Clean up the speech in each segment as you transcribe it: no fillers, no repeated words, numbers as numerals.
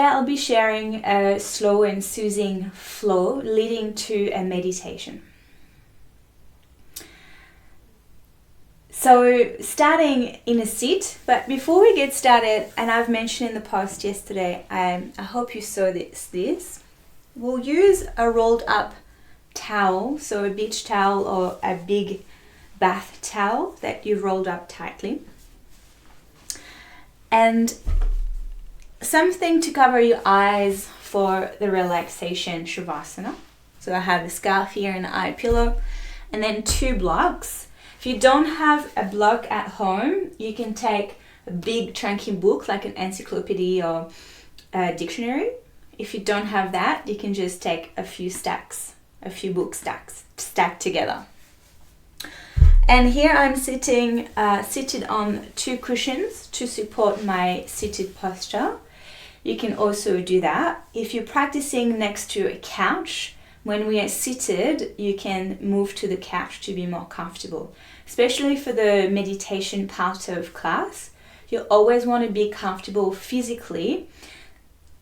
I'll be sharing a slow and soothing flow leading to a meditation. So starting in a sit, but before we get started, and I've mentioned in the post yesterday, I hope you saw this, we'll use a rolled up towel, so a beach towel or a big bath towel that you've rolled up tightly. And something to cover your eyes for the relaxation Shavasana. So I have a scarf here and an eye pillow, and then 2 blocks. If you don't have a block at home, you can take a big chunky book like an encyclopedia or a dictionary. If you don't have that, you can just take a few book stacks stacked together. And here I'm seated on 2 cushions to support my seated posture. You can also do that. If you're practicing next to a couch, when we are seated, you can move to the couch to be more comfortable. Especially for the meditation part of class, you always want to be comfortable physically,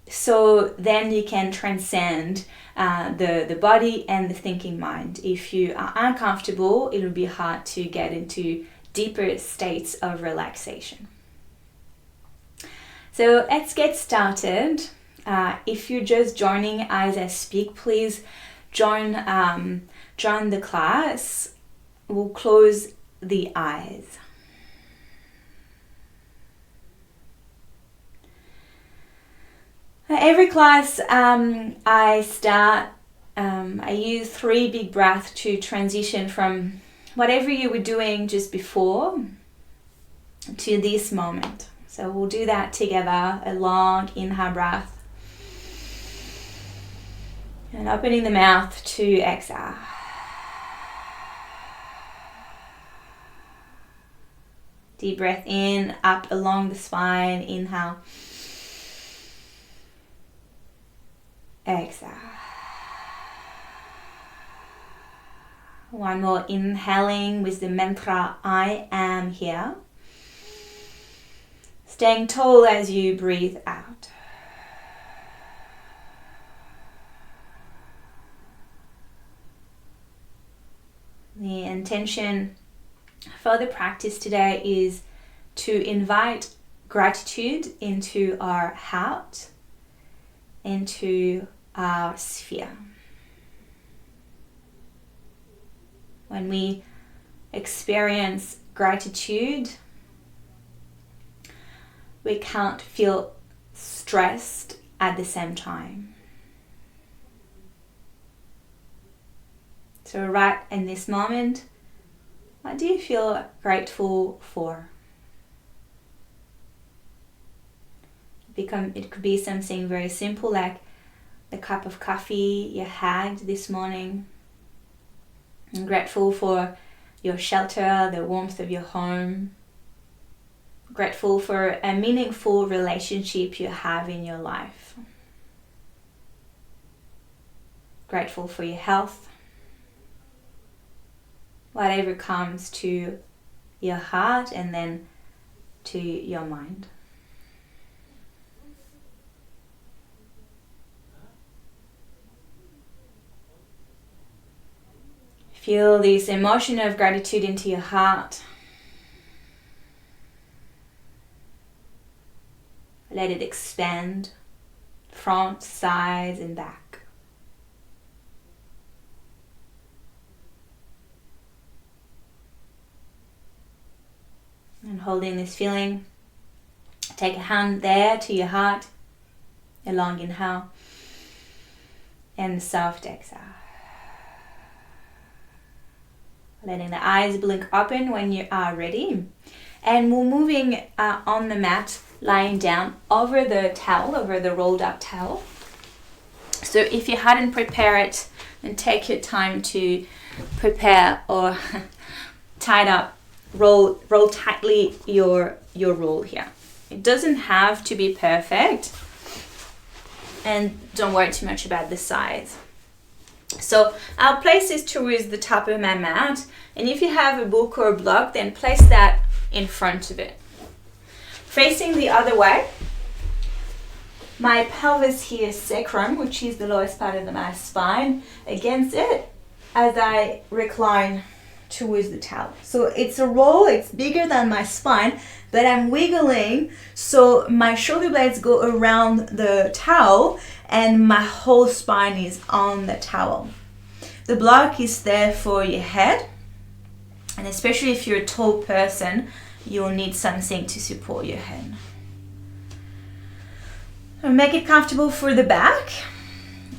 so then you can transcend the body and the thinking mind. If you are uncomfortable, it will be hard to get into deeper states of relaxation. So let's get started. If you're just joining as I speak, please join the class. We'll close the eyes. Every class I use 3 big breaths to transition from whatever you were doing just before to this moment. So we'll do that together, a long inhale breath. And opening the mouth to exhale. Deep breath in, up along the spine, inhale. Exhale. One more, inhaling with the mantra, I am here. Staying tall as you breathe out. The intention for the practice today is to invite gratitude into our heart, into our sphere. When we experience gratitude, we can't feel stressed at the same time. So right in this moment, what do you feel grateful for? It could be something very simple like the cup of coffee you had this morning. I'm grateful for your shelter, the warmth of your home. Grateful for a meaningful relationship you have in your life. Grateful for your health. Whatever comes to your heart and then to your mind. Feel this emotion of gratitude into your heart. Let it expand, front, sides, and back. And holding this feeling, take a hand there to your heart, a long inhale, and soft exhale. Letting the eyes blink open when you are ready. And we're moving on the mat, lying down over the towel, over the rolled up towel. So if you hadn't prepared it, then take your time to prepare or tie it up, roll tightly your roll here. It doesn't have to be perfect, and don't worry too much about the size. So I'll place this towards the top of my mat, and if you have a book or a block, then place that in front of it. Facing the other way, my pelvis here, sacrum, which is the lowest part of my spine, against it as I recline towards the towel. So it's a roll, it's bigger than my spine, but I'm wiggling so my shoulder blades go around the towel and my whole spine is on the towel. The block is there for your head, and especially if you're a tall person, you'll need something to support your head. So make it comfortable for the back,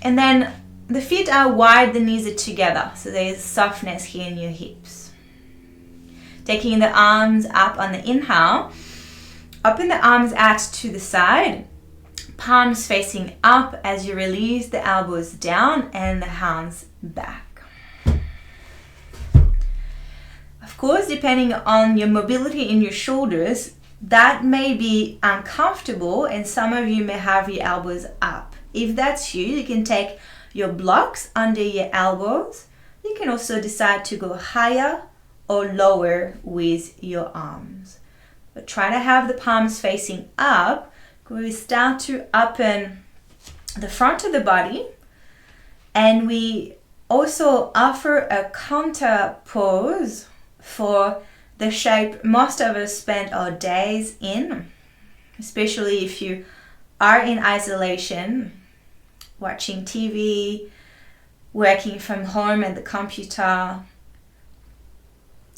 and then the feet are wide, the knees are together, so there's softness here in your hips. Taking the arms up on the inhale, open the arms out to the side, palms facing up as you release the elbows down and the hands back. Of course, depending on your mobility in your shoulders, that may be uncomfortable, and some of you may have your elbows up. If that's you, you can take your blocks under your elbows. You can also decide to go higher or lower with your arms. But try to have the palms facing up. We start to open the front of the body, and we also offer a counter pose for the shape most of us spend our days in, especially if you are in isolation, watching TV, working from home at the computer.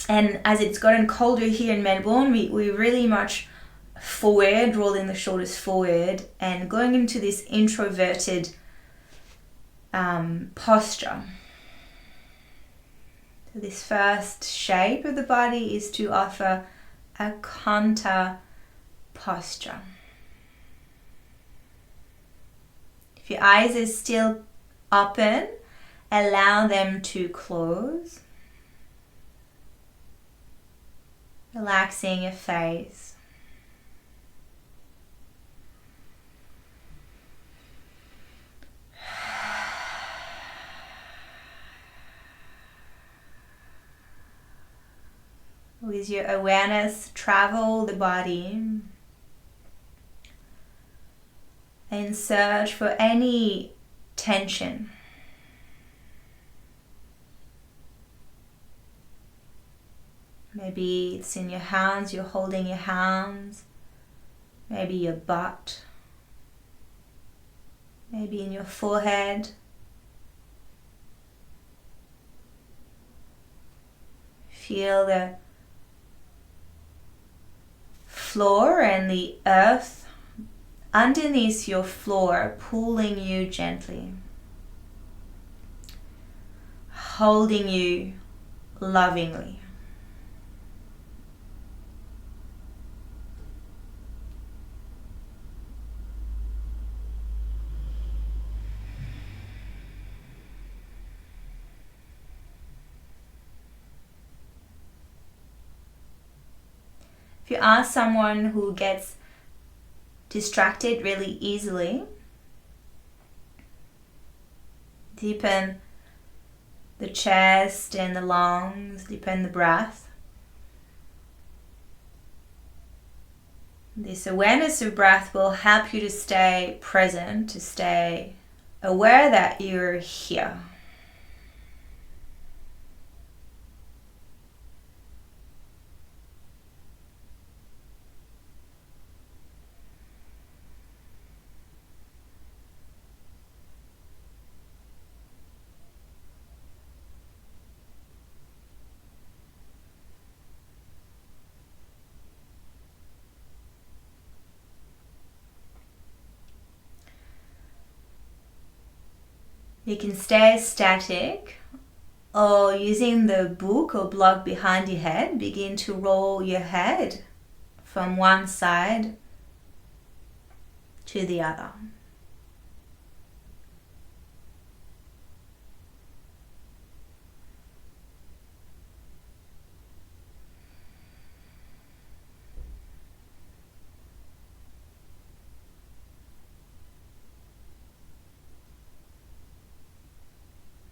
And as it's gotten colder here in Melbourne, we really much forward, rolling the shoulders forward and going into this introverted posture. So this first shape of the body is to offer a counter posture. If your eyes are still open, allow them to close. Relaxing your face. With your awareness, travel the body and search for any tension. Maybe it's in your hands, you're holding your hands. Maybe your butt. Maybe in your forehead. Feel the floor and the earth underneath your floor pulling you gently, holding you lovingly. If you are someone who gets distracted really easily, deepen the chest and the lungs, deepen the breath. This awareness of breath will help you to stay present, to stay aware that you're here. You can stay static, or using the book or block behind your head, begin to roll your head from one side to the other.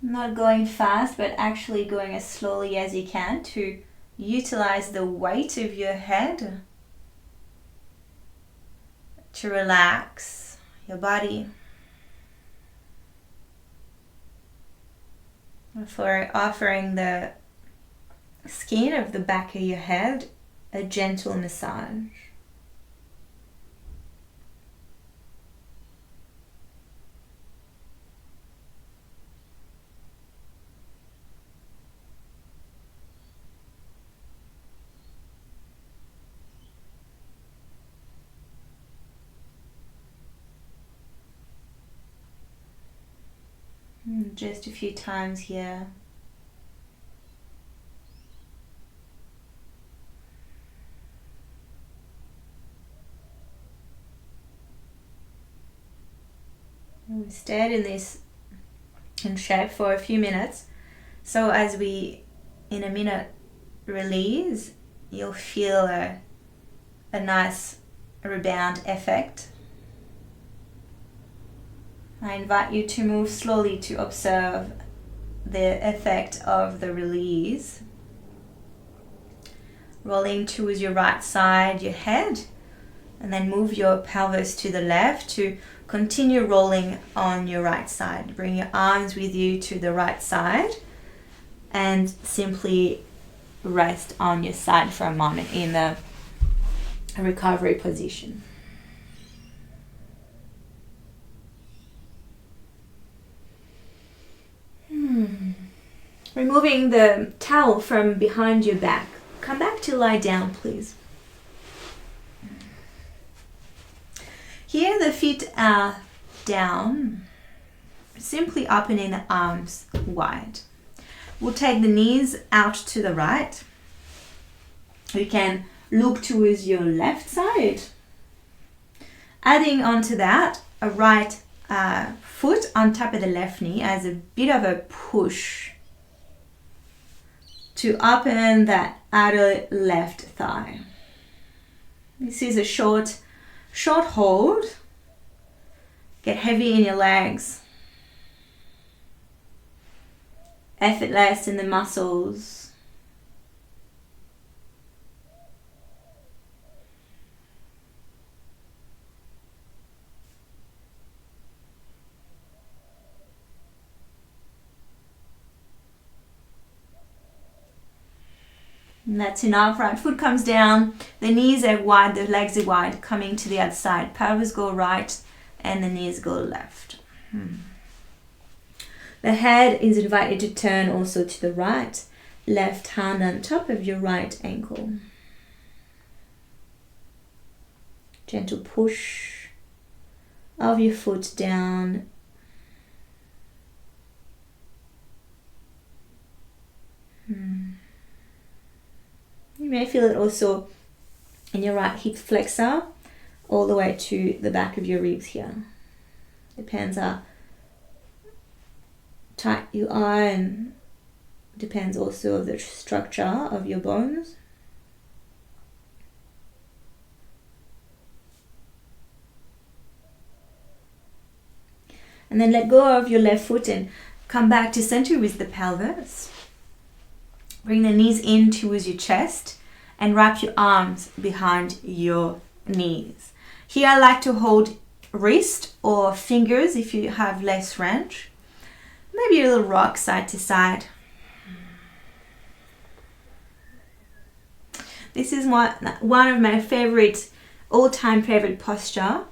Not going fast, but actually going as slowly as you can to utilize the weight of your head to relax your body, for offering the skin of the back of your head a gentle massage. Just a few times here. We stayed in this shape for a few minutes. So as we, in a minute, release, you'll feel a nice rebound effect. I invite you to move slowly to observe the effect of the release. Rolling towards your right side, your head, and then move your pelvis to the left to continue rolling on your right side. Bring your arms with you to the right side and simply rest on your side for a moment in the recovery position. Removing the towel from behind your back. Come back to lie down, please. Here the feet are down, simply opening the arms wide. We'll take the knees out to the right. You can look towards your left side. Adding onto that, a right foot on top of the left knee as a bit of a push to open that outer left thigh. This is a short hold. Get heavy in your legs. Effortless in the muscles. And that's enough. Right foot comes down, the knees are wide, the legs are wide, coming to the other side. Pelvis go right and the knees go left. The head is invited to turn also to the right. Left hand on top of your right ankle. Gentle push of your foot down. You may feel it also in your right hip flexor all the way to the back of your ribs here. Depends how tight you are and depends also of the structure of your bones. And then let go of your left foot and come back to center with the pelvis. Bring the knees in towards your chest and wrap your arms behind your knees. Here I like to hold wrist or fingers if you have less range. Maybe a little rock side to side. This is one of my favorite, all-time favorite posture.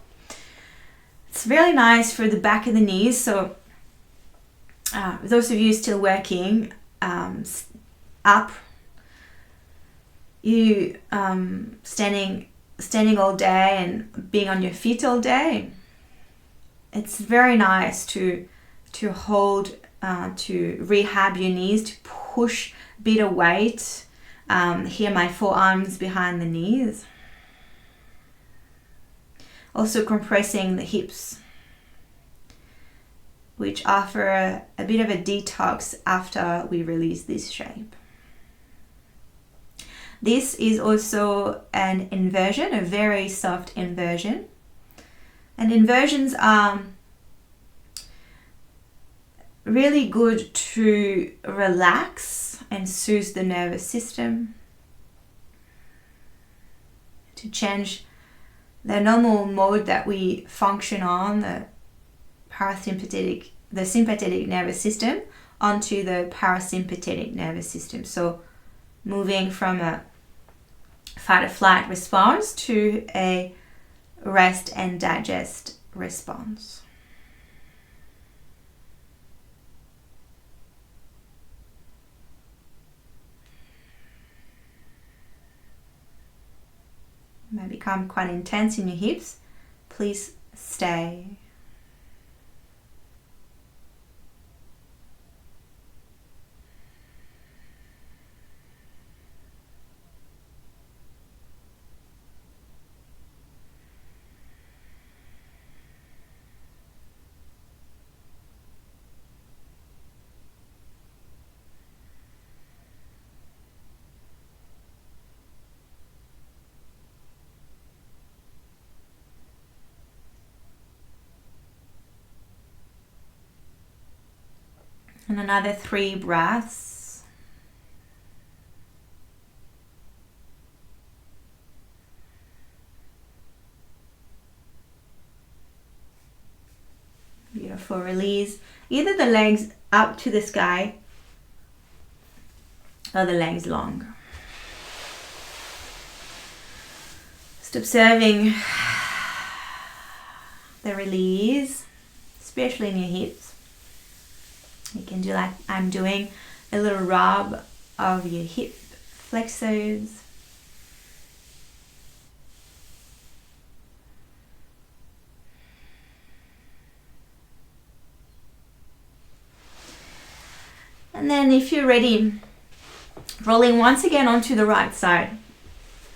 It's really nice for the back of the knees. So those of you still working, up, you standing all day and being on your feet all day, it's very nice to hold, to rehab your knees, to push a bit of weight. Here my forearms behind the knees. Also compressing the hips, which offer a bit of a detox after we release this shape. This is also an inversion, a very soft inversion. And inversions are really good to relax and soothe the nervous system, to change the normal mode that we function on, the sympathetic nervous system, onto the parasympathetic nervous system. So moving from a fight or flight response to a rest and digest response. It may become quite intense in your hips. Please stay. And another 3 breaths. Beautiful. Release either the legs up to the sky or the legs long. Just observing the release, especially in your hips. You can do like I'm doing, a little rub of your hip flexors. And then if you're ready, rolling once again onto the right side.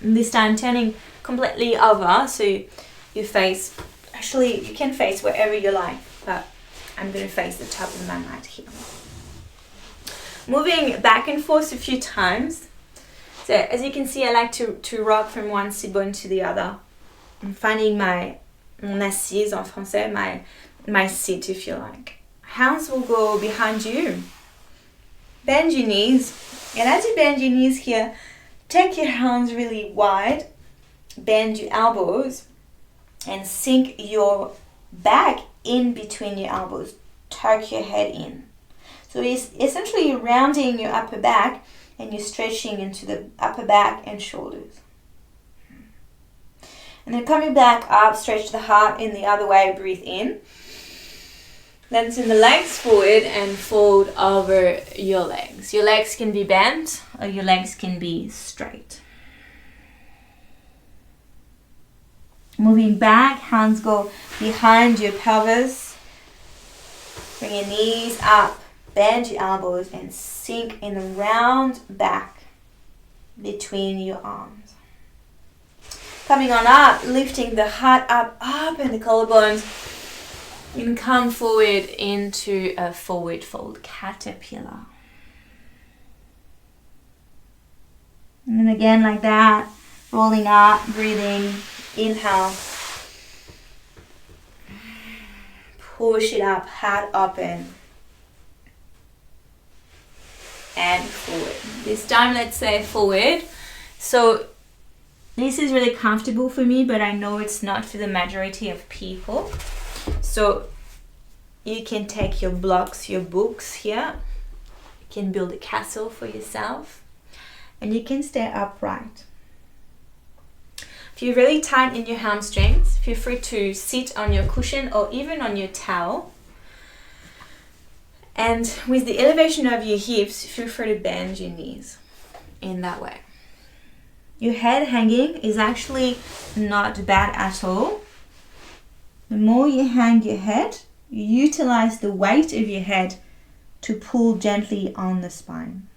And this time turning completely over, so you face, actually you can face wherever you like, but I'm going to face the top of my mat here. Moving back and forth a few times. So as you can see, I like to rock from one sit bone to the other. I'm finding mon assise en français, my seat if you like. Hands will go behind you. Bend your knees. And as you bend your knees here, take your hands really wide. Bend your elbows and sink your back in between your elbows. Tuck your head in. So it's essentially you're rounding your upper back and you're stretching into the upper back and shoulders. And then coming back up, stretch the heart in the other way, breathe in. Then send the legs forward and fold over your legs. Your legs can be bent or your legs can be straight. Moving back, hands go behind your pelvis. Bring your knees up, bend your elbows and sink in a round back between your arms. Coming on up, lifting the heart up and the collarbones. You can come forward into a forward fold caterpillar. And then again like that, rolling up, breathing, inhale. Push it up, heart open. And forward. This time let's say forward. So this is really comfortable for me, but I know it's not for the majority of people. So you can take your blocks, your books here. You can build a castle for yourself. And you can stay upright. If you're really tight in your hamstrings, feel free to sit on your cushion or even on your towel. And with the elevation of your hips, feel free to bend your knees in that way. Your head hanging is actually not bad at all. The more you hang your head, you utilize the weight of your head to pull gently on the spine.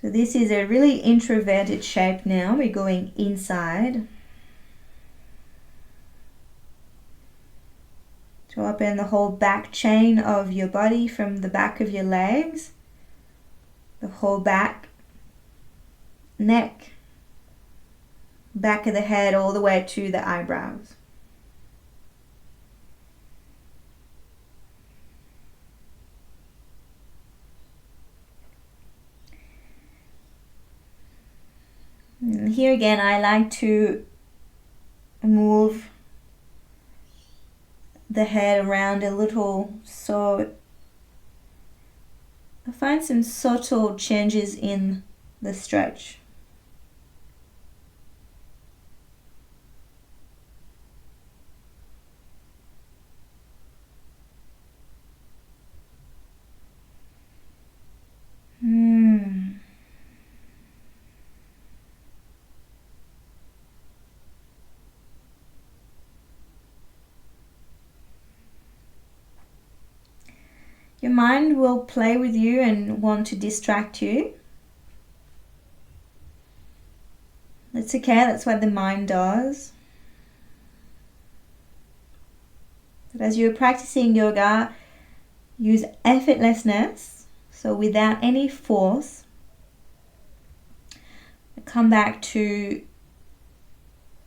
So this is a really introverted shape now. We're going inside. To open the whole back chain of your body from the back of your legs, the whole back, neck, back of the head all the way to the eyebrows. here again, I like to move the head around a little, so I find some subtle changes in the stretch. Your mind will play with you and want to distract you. That's okay, that's what the mind does. But as you're practicing yoga, use effortlessness, so without any force. Come back to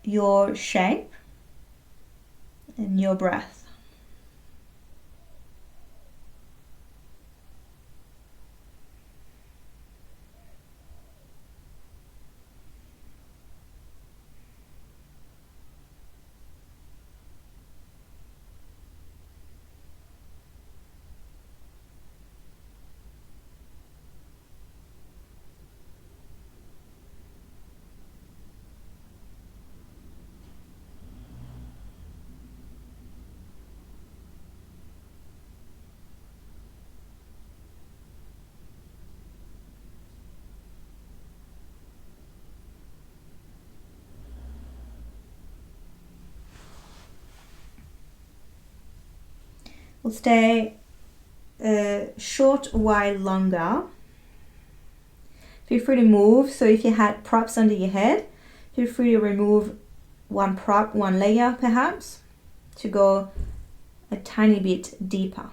your shape and your breath. We'll stay a short while longer. Feel free to move. So if you had props under your head, feel free to remove one prop, one layer perhaps, to go a tiny bit deeper.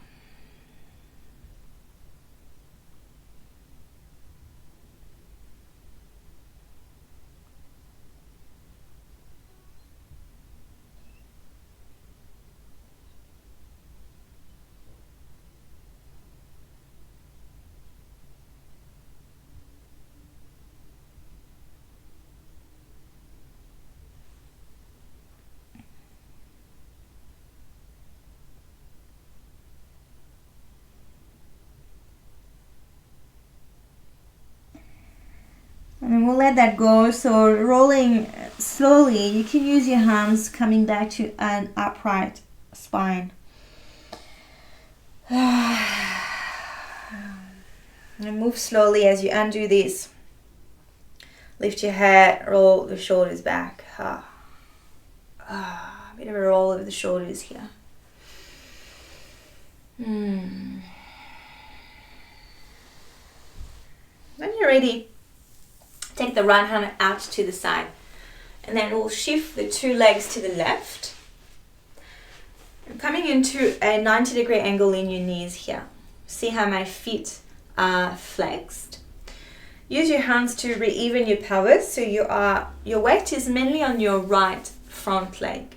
And then we'll let that go. So rolling slowly, you can use your hands coming back to an upright spine. And move slowly as you undo this. Lift your head, roll the shoulders back. A bit of a roll over the shoulders here. When you're ready, take the right hand out to the side, and then we'll shift the two legs to the left. I'm coming into a 90-degree angle in your knees here. See how my feet are flexed. Use your hands to re-even your pelvis, so your weight is mainly on your right front leg.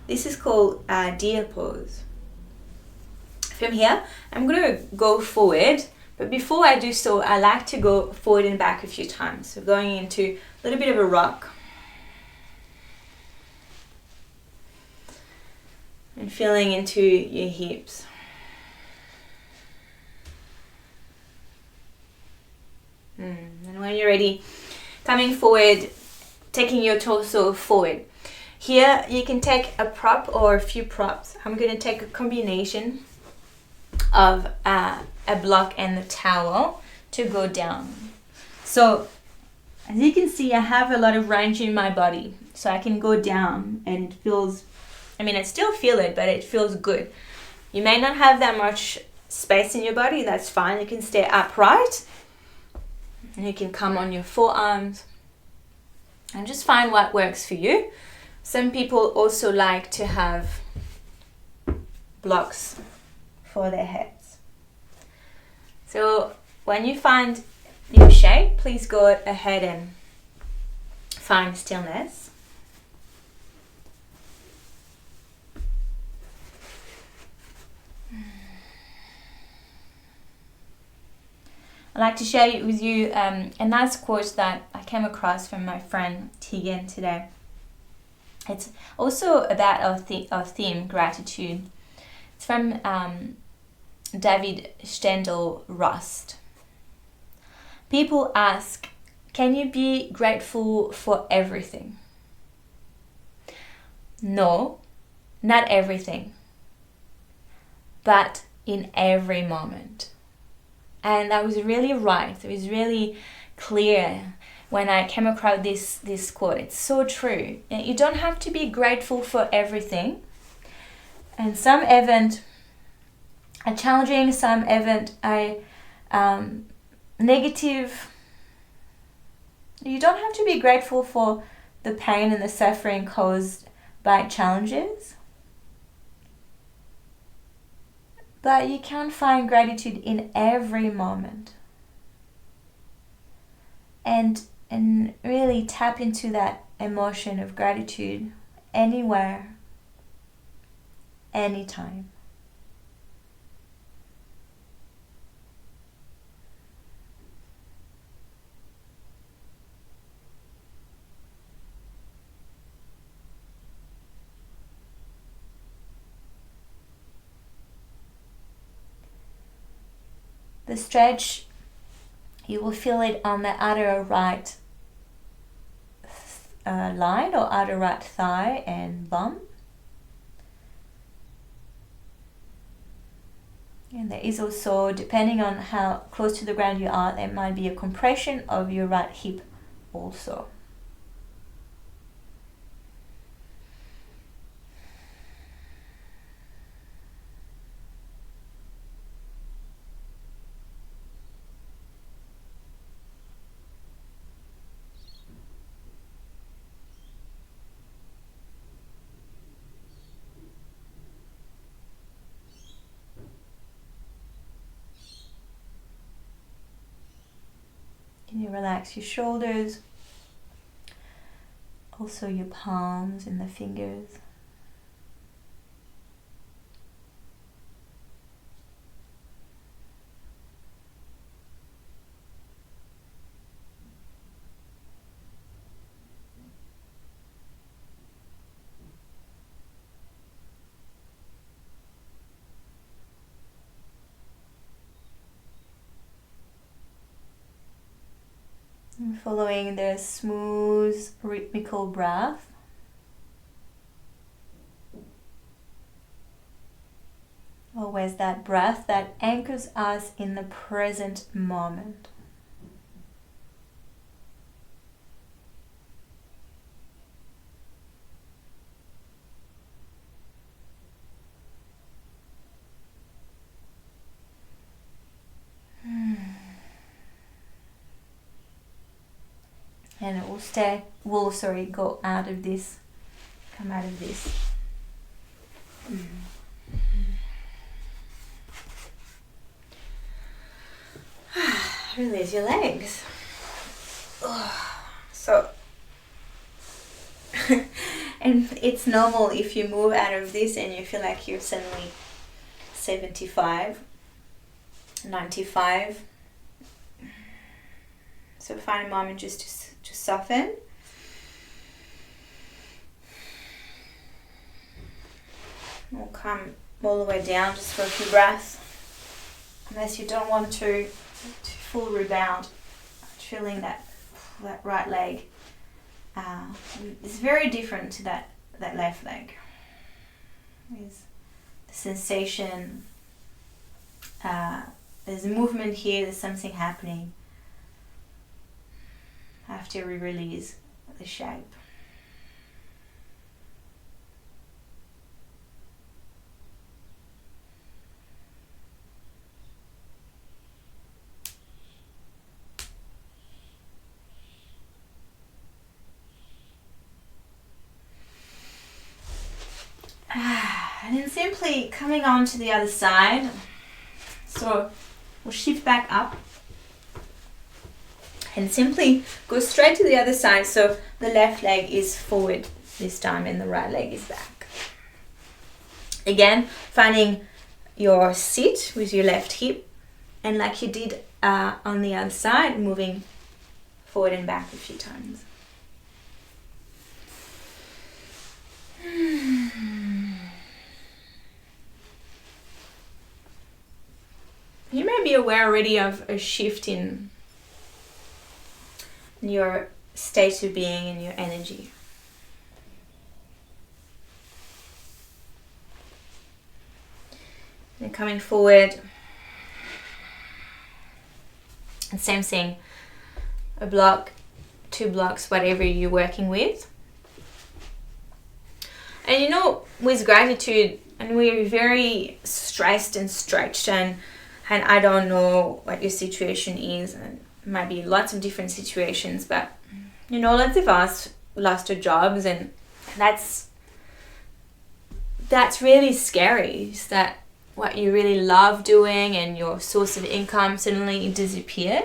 This is called deer pose. From here, I'm going to go forward, but before I do so, I like to go forward and back a few times. So going into a little bit of a rock. And feeling into your hips. And when you're ready, coming forward, taking your torso forward. Here you can take a prop or a few props. I'm going to take a combination of a block and the towel to go down. So as you can see, I have a lot of range in my body, so I can go down and it feels, I still feel it, but it feels good. You may not have that much space in your body, that's fine. You can stay upright and you can come on your forearms and just find what works for you. Some people also like to have blocks for their heads. So when you find your shape, please go ahead and find stillness. I'd like to share with you a nice quote that I came across from my friend Tegan today. It's also about our theme, gratitude. It's from David Steindl-Rast. People ask, can you be grateful for everything? No, not everything, but in every moment. And I was really right. It was really clear when I came across this quote. It's so true. You don't have to be grateful for everything. And some events are challenging, some events are negative. You don't have to be grateful for the pain and the suffering caused by challenges. But you can find gratitude in every moment. And really tap into that emotion of gratitude anywhere, anytime. The stretch, you will feel it on the outer right line or outer right thigh and bum. And there is also, depending on how close to the ground you are, there might be a compression of your right hip also. Can you relax your shoulders, also your palms and the fingers. Following the smooth, rhythmical breath. Always that breath that anchors us in the present moment. And it will go out of this, come out of this. Release your legs. So, and it's normal if you move out of this and you feel like you're suddenly 75, 95. So find a moment just to soften. We'll come all the way down just for a few breaths. Unless you don't want to full rebound. Feeling that right leg. It's very different to that left leg. There's the sensation. There's a movement here. There's something happening. After we release the shape. And then simply coming on to the other side. So we'll shift back up. And simply go straight to the other side. So the left leg is forward this time and the right leg is back. Again, finding your sit with your left hip. And like you did on the other side, moving forward and back a few times. You may be aware already of a shift in your state of being and your energy. And coming forward, and same thing, a block, 2 blocks, whatever you're working with. And you know, with gratitude, and we're very stressed and stretched, and I don't know what your situation is, and it might be lots of different situations, but you know, lots of us lost our jobs, and that's really scary, is that what you really love doing and your source of income suddenly disappeared.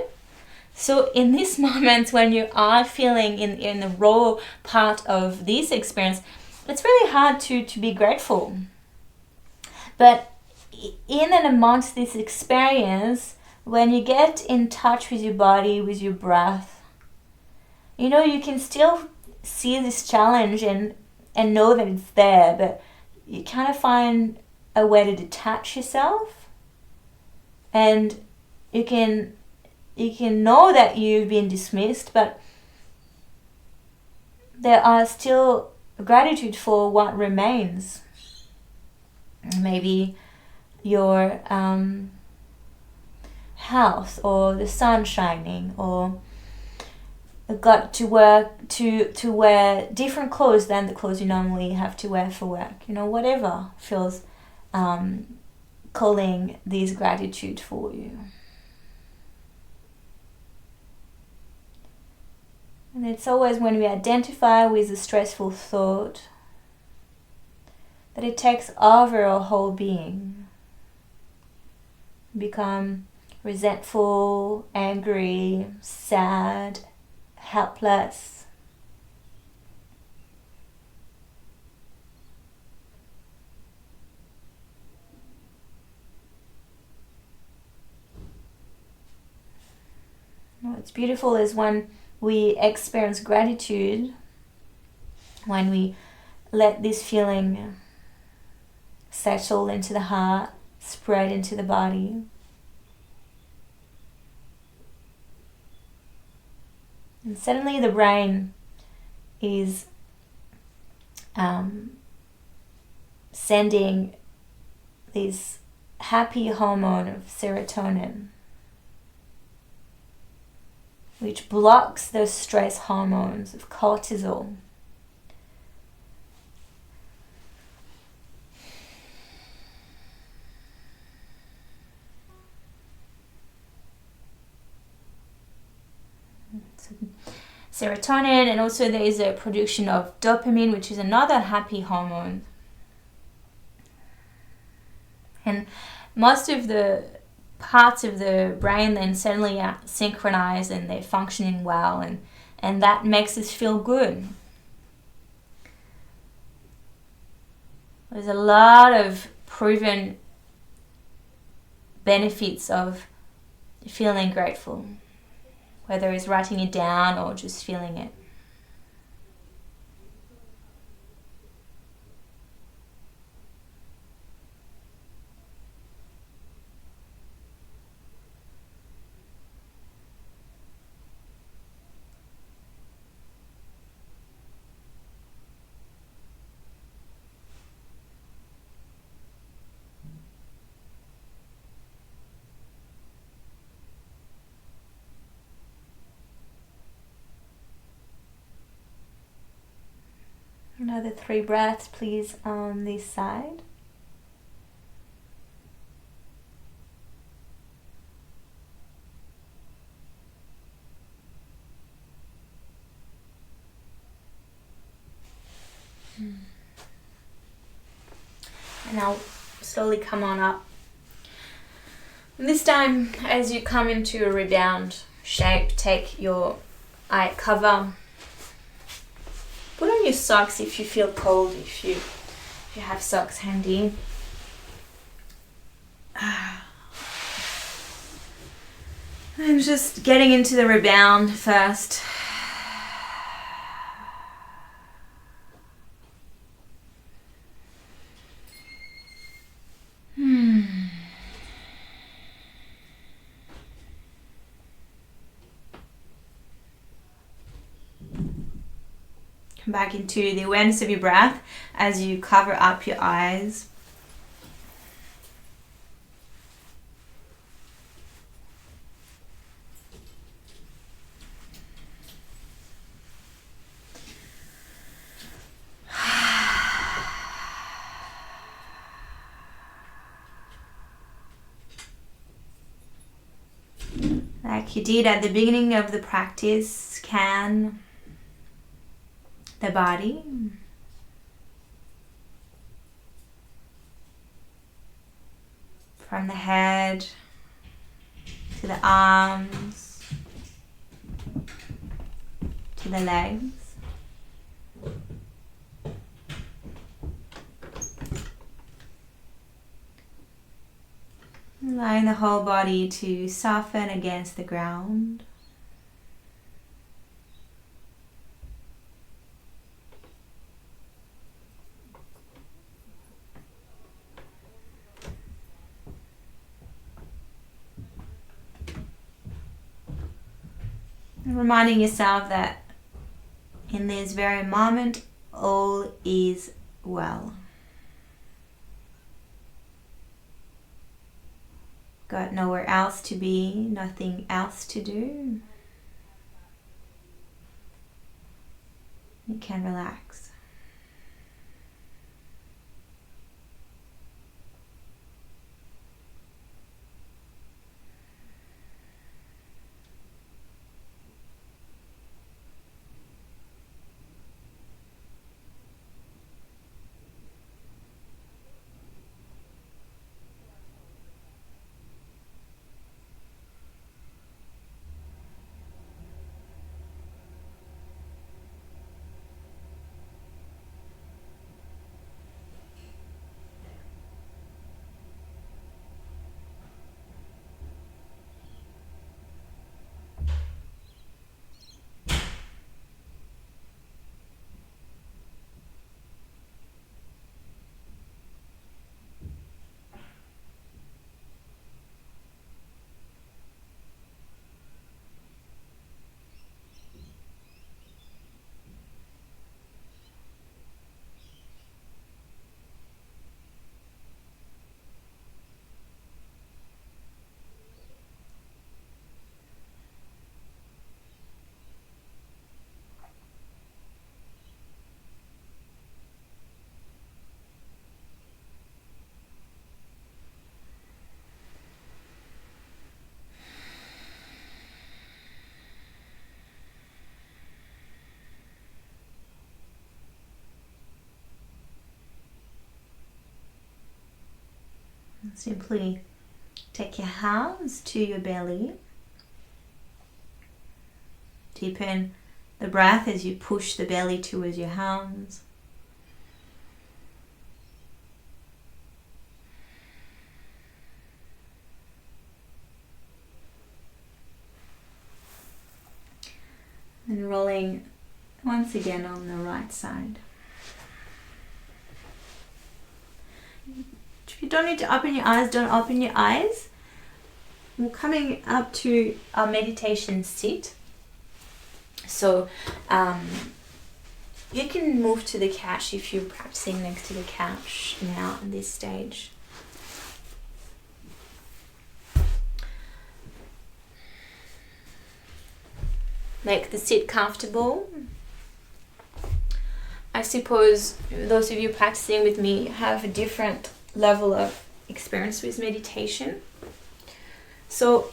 So in this moment when you are feeling in the raw part of this experience, it's really hard to be grateful. But in and amongst this experience, when you get in touch with your body, with your breath, you know, you can still see this challenge and know that it's there, but you kind of find a way to detach yourself, and you can know that you've been dismissed, but there are still gratitude for what remains. Maybe your health, or the sun shining, or got to work to wear different clothes than the clothes you normally have to wear for work. You know, whatever feels calling this gratitude for you. And it's always when we identify with a stressful thought that it takes over our whole being. Become resentful, angry, sad, helpless. What's beautiful is when we experience gratitude, when we let this feeling settle into the heart, spread into the body. And suddenly the brain is sending this happy hormone of serotonin, which blocks those stress hormones of cortisol. Serotonin, and also there is a production of dopamine, which is another happy hormone. And most of the parts of the brain then suddenly are synchronized and they're functioning well, and that makes us feel good. There's a lot of proven benefits of feeling grateful, whether it's writing it down or just feeling it. Another 3 breaths, please, on this side. And now slowly come on up. And this time, as you come into a rebound shape, take your eye cover. Put on your socks if you feel cold, if you have socks handy. And just getting into the rebound first. Come back into the awareness of your breath as you cover up your eyes. Like you did at the beginning of the practice, scan the body. From the head to the arms to the legs. Allowing the whole body to soften against the ground. And reminding yourself that in this very moment, all is well. Got nowhere else to be, nothing else to do. You can relax. Simply take your hands to your belly. Deepen the breath as you push the belly towards your hands. And rolling once again on the right side. If you don't need to open your eyes, don't open your eyes. We're coming up to our meditation sit. So you can move to the couch if you're practicing next to the couch now at this stage. Make the sit comfortable. I suppose those of you practicing with me have a different level of experience with meditation. So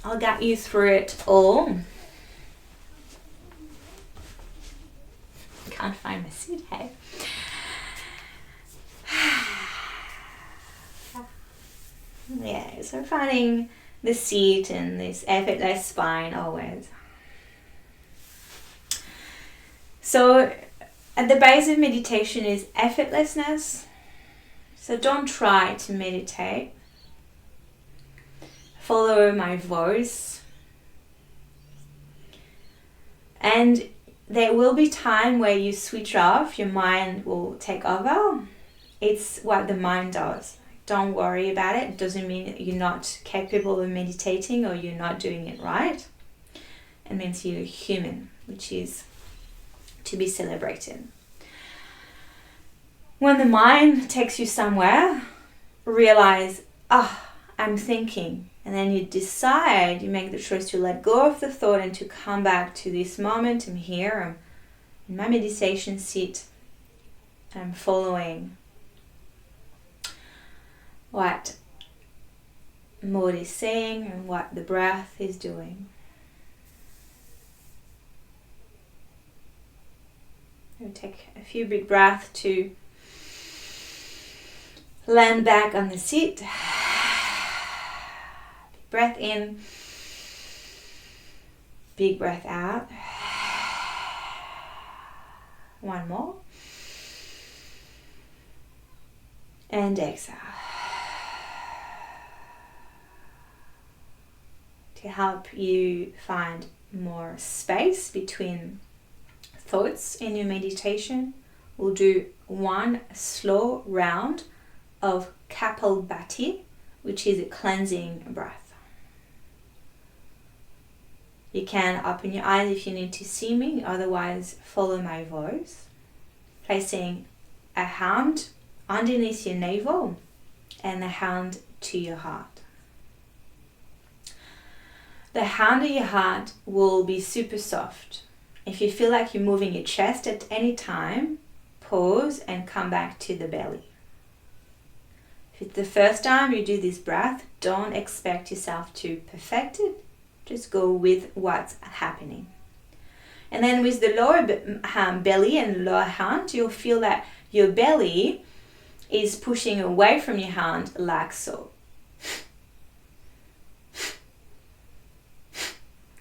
I'll guide you through it all. Can't find my seat, hey? Yeah, so finding the seat and this effortless spine always. So at the base of meditation is effortlessness. So don't try to meditate. follow my voice. And there will be time where you switch off, your mind will take over. It's what the mind does. Don't worry about it. It doesn't mean you're not capable of meditating or you're not doing it right. It means you're human, which is to be celebrated. When the mind takes you somewhere, realize, I'm thinking. And then you decide, you make the choice to let go of the thought and to come back to this moment. I'm here, I'm in my meditation seat. I'm following what Maud is saying and what the breath is doing. I'll take a few big breaths to land back on the seat. Big breath in. Big breath out. One more. And exhale. To help you find more space between thoughts in your meditation, we'll do one slow round of Kapalbhati, which is a cleansing breath. You can open your eyes if you need to see me, otherwise follow my voice. Placing a hand underneath your navel and a hand to your heart. The hand of your heart will be super soft. If you feel like you're moving your chest at any time, pause and come back to the belly. If it's the first time you do this breath, don't expect yourself to perfect it. Just go with what's happening. And then with the lower belly and lower hand, you'll feel that your belly is pushing away from your hand like so.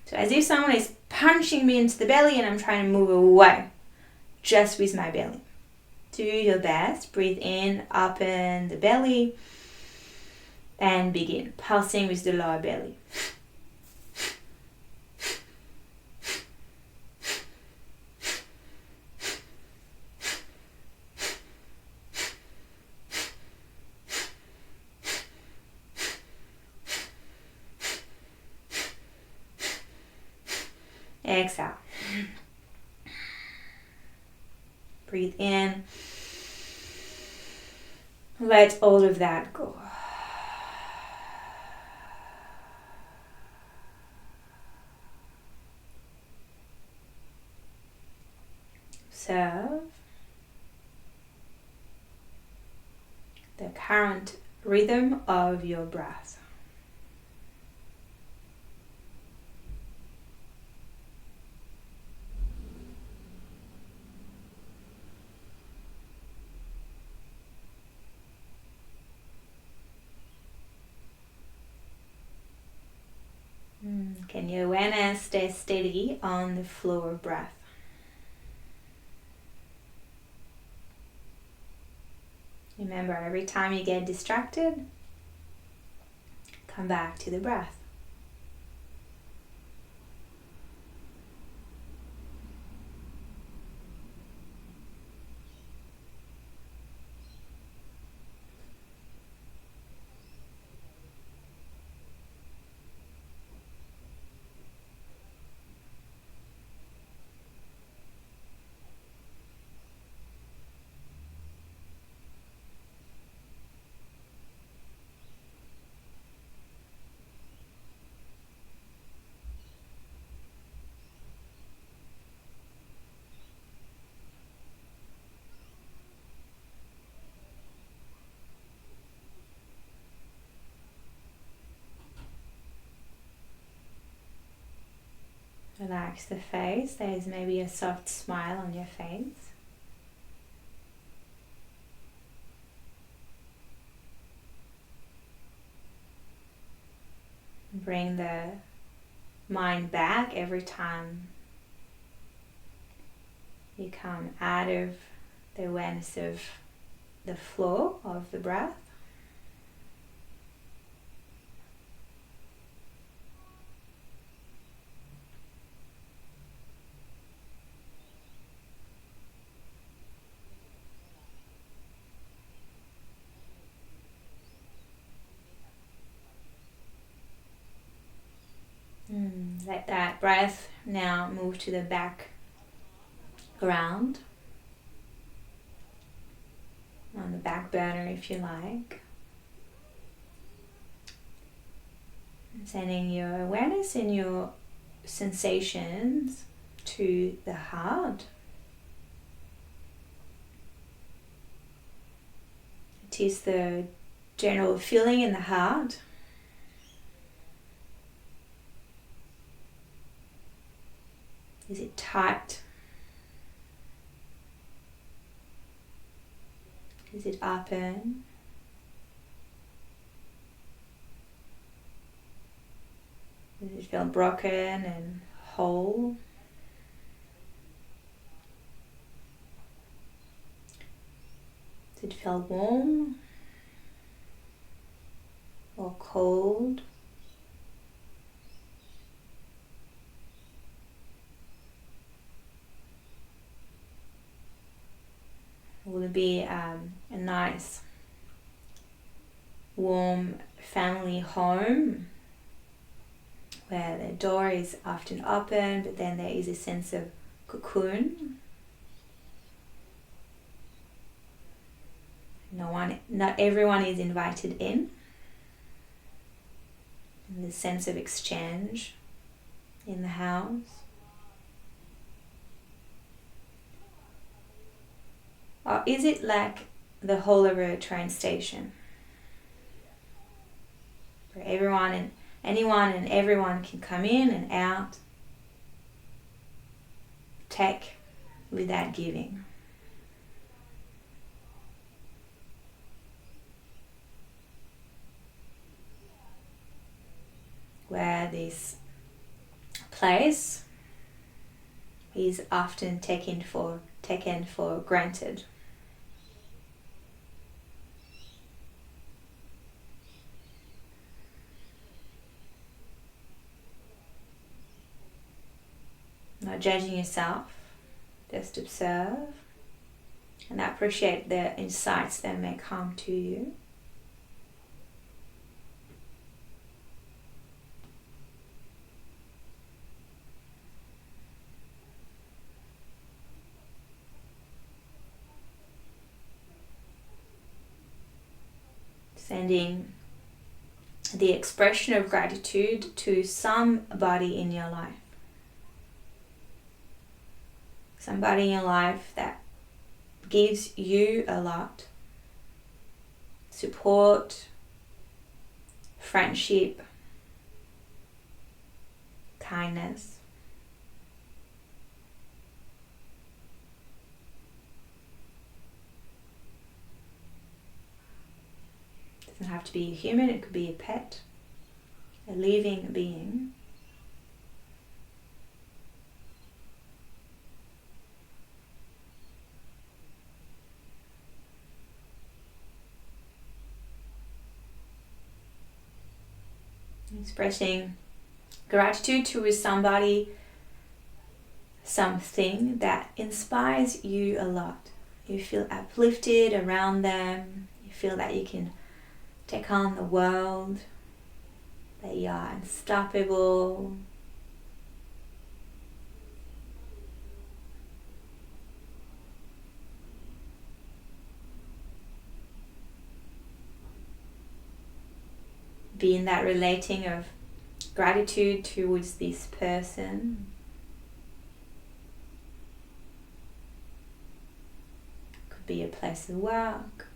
So as if someone is punching me into the belly and I'm trying to move away just with my belly. Do your best. Breathe in, open the belly, and begin pulsing with the lower belly. Exhale. Breathe in. Let all of that go. Observe the current rhythm of your breath. Can your awareness stay steady on the flow of breath? Remember, every time you get distracted, come back to the breath. Relax the face. There's maybe a soft smile on your face. Bring the mind back every time you come out of the awareness of the flow of the breath. Let that breath now move to the background, on the back burner if you like. Sending your awareness and your sensations to the heart. It is the general feeling in the heart. Is it tight? Is it open? Does it feel broken and whole? Does it feel warm or cold? Will it be a nice, warm family home where the door is often open, but then there is a sense of cocoon? Not everyone is invited in. And the sense of exchange in the house. Or is it like the whole of a train station, where anyone and everyone can come in and out, take without giving? Where this place is often taken for granted. Not judging yourself, just observe and appreciate the insights that may come to you. Sending the expression of gratitude to somebody in your life. Somebody in your life that gives you a lot. Support, friendship, kindness. It doesn't have to be a human, it could be a pet, a living being. Expressing gratitude towards somebody, something that inspires you a lot. You feel uplifted around them. You feel that you can take on the world, that you are unstoppable. Be in that relating of gratitude towards this person. Could be a place of work.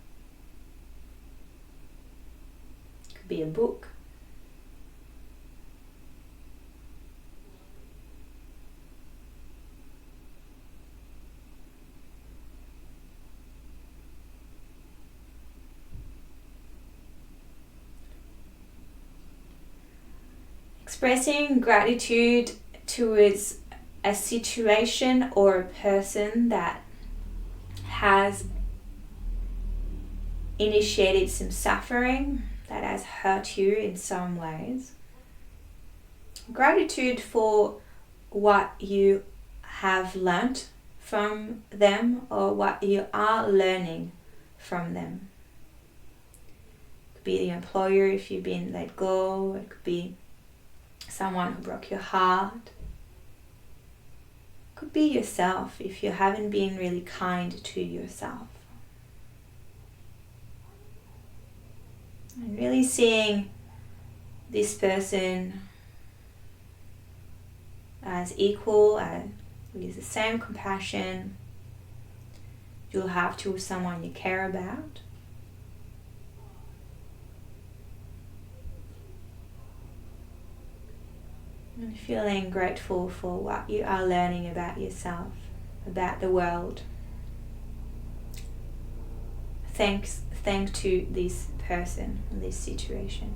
Could be a book. Expressing gratitude towards a situation or a person that has initiated some suffering, that has hurt you in some ways. Gratitude for what you have learnt from them or what you are learning from them. It could be the employer if you've been let go. It could be someone who broke your heart. Could be yourself if you haven't been really kind to yourself. And really seeing this person as equal, with the same compassion you'll have to someone you care about. And feeling grateful for what you are learning about yourself, about the world. Thanks to this person in this situation.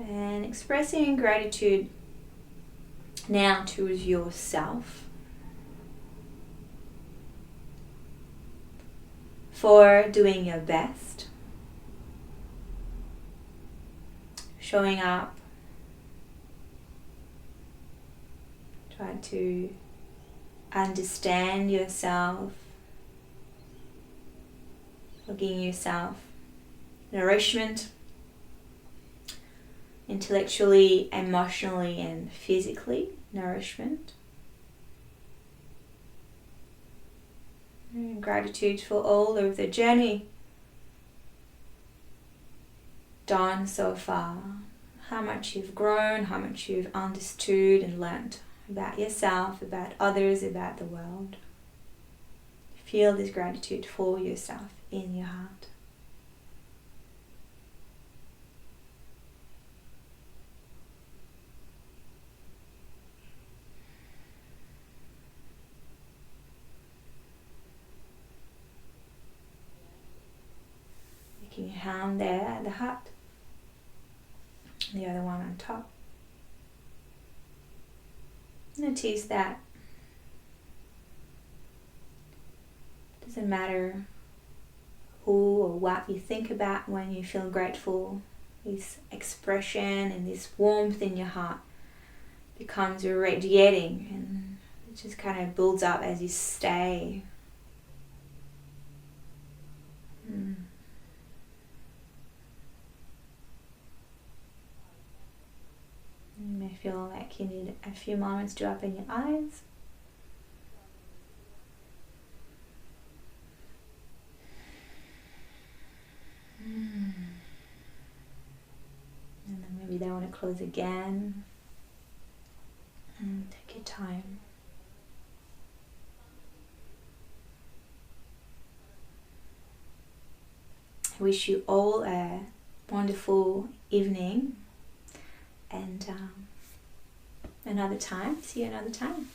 And expressing gratitude now towards yourself for doing your best, showing up, try to understand yourself, giving yourself nourishment, intellectually, emotionally, and physically nourishment. And gratitude for all of the journey done so far, how much you've grown, how much you've understood and learned about yourself, about others, about the world. Feel this gratitude for yourself in your heart. Your hand there at the heart, the other one on top. Notice that it doesn't matter who or what you think about when you feel grateful. This expression and this warmth in your heart becomes radiating, and it just kind of builds up as you stay. You may feel like you need a few moments to open your eyes. And then maybe they want to close again. Take your time. I wish you all a wonderful evening. And another time, see you another time.